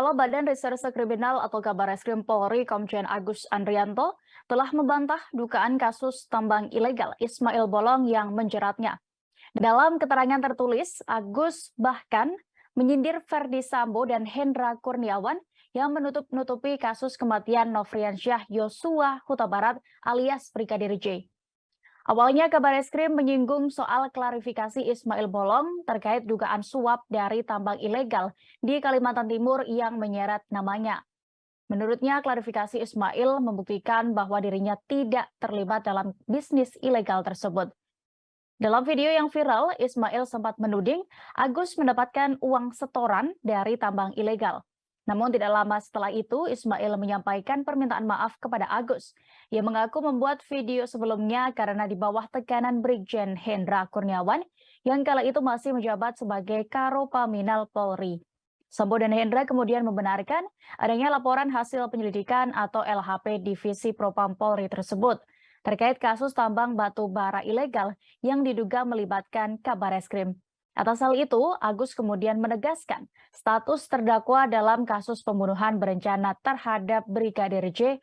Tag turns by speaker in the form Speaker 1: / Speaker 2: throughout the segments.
Speaker 1: Kepala Badan Reserse Kriminal atau Kabareskrim Polri Komjen Agus Andrianto telah membantah dugaan kasus tambang ilegal Ismail Bolong yang menjeratnya. Dalam keterangan tertulis, Agus bahkan menyindir Ferdi Sambo dan Hendra Kurniawan yang menutup-nutupi kasus kematian Nofriansyah Yosua Huta Barat alias Brigadir J. Awalnya Kabareskrim menyinggung soal klarifikasi Ismail Bolong terkait dugaan suap dari tambang ilegal di Kalimantan Timur yang menyeret namanya. Menurutnya, klarifikasi Ismail membuktikan bahwa dirinya tidak terlibat dalam bisnis ilegal tersebut. Dalam video yang viral, Ismail sempat menuding Agus mendapatkan uang setoran dari tambang ilegal. Namun tidak lama setelah itu, Ismail menyampaikan permintaan maaf kepada Agus. Ia mengaku membuat video sebelumnya karena di bawah tekanan Brigjen Hendra Kurniawan yang kala itu masih menjabat sebagai Karopaminal Polri. Sambo dan Hendra kemudian membenarkan adanya laporan hasil penyelidikan atau LHP Divisi Propam Polri tersebut terkait kasus tambang batu bara ilegal yang diduga melibatkan Kabareskrim. Atas hal itu, Agus kemudian menegaskan status terdakwa dalam kasus pembunuhan berencana terhadap Brigadir J,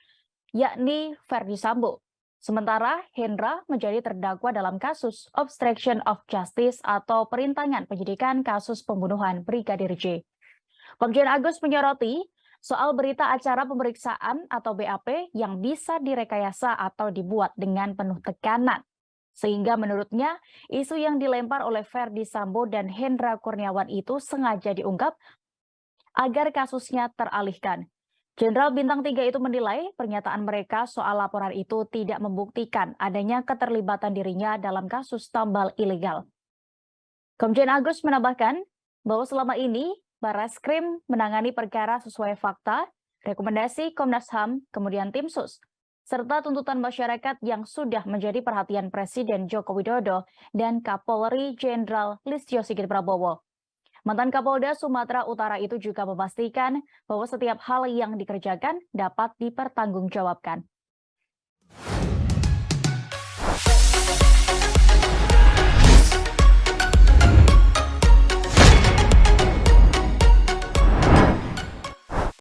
Speaker 1: yakni Ferdi Sambo. Sementara Hendra menjadi terdakwa dalam kasus obstruction of justice atau perintangan penyidikan kasus pembunuhan Brigadir J. Komjen Agus menyoroti soal berita acara pemeriksaan atau BAP yang bisa direkayasa atau dibuat dengan penuh tekanan. Sehingga menurutnya, isu yang dilempar oleh Ferdi Sambo dan Hendra Kurniawan itu sengaja diungkap agar kasusnya teralihkan. Jenderal Bintang 3 itu menilai pernyataan mereka soal laporan itu tidak membuktikan adanya keterlibatan dirinya dalam kasus tambal ilegal. Komjen Agus menambahkan bahwa selama ini Barreskrim menangani perkara sesuai fakta, rekomendasi Komnas HAM, kemudian tim sus, serta tuntutan masyarakat yang sudah menjadi perhatian Presiden Joko Widodo dan Kapolri Jenderal Listio Sigit Prabowo. Mantan Kapolda Sumatera Utara itu juga memastikan bahwa setiap hal yang dikerjakan dapat dipertanggungjawabkan.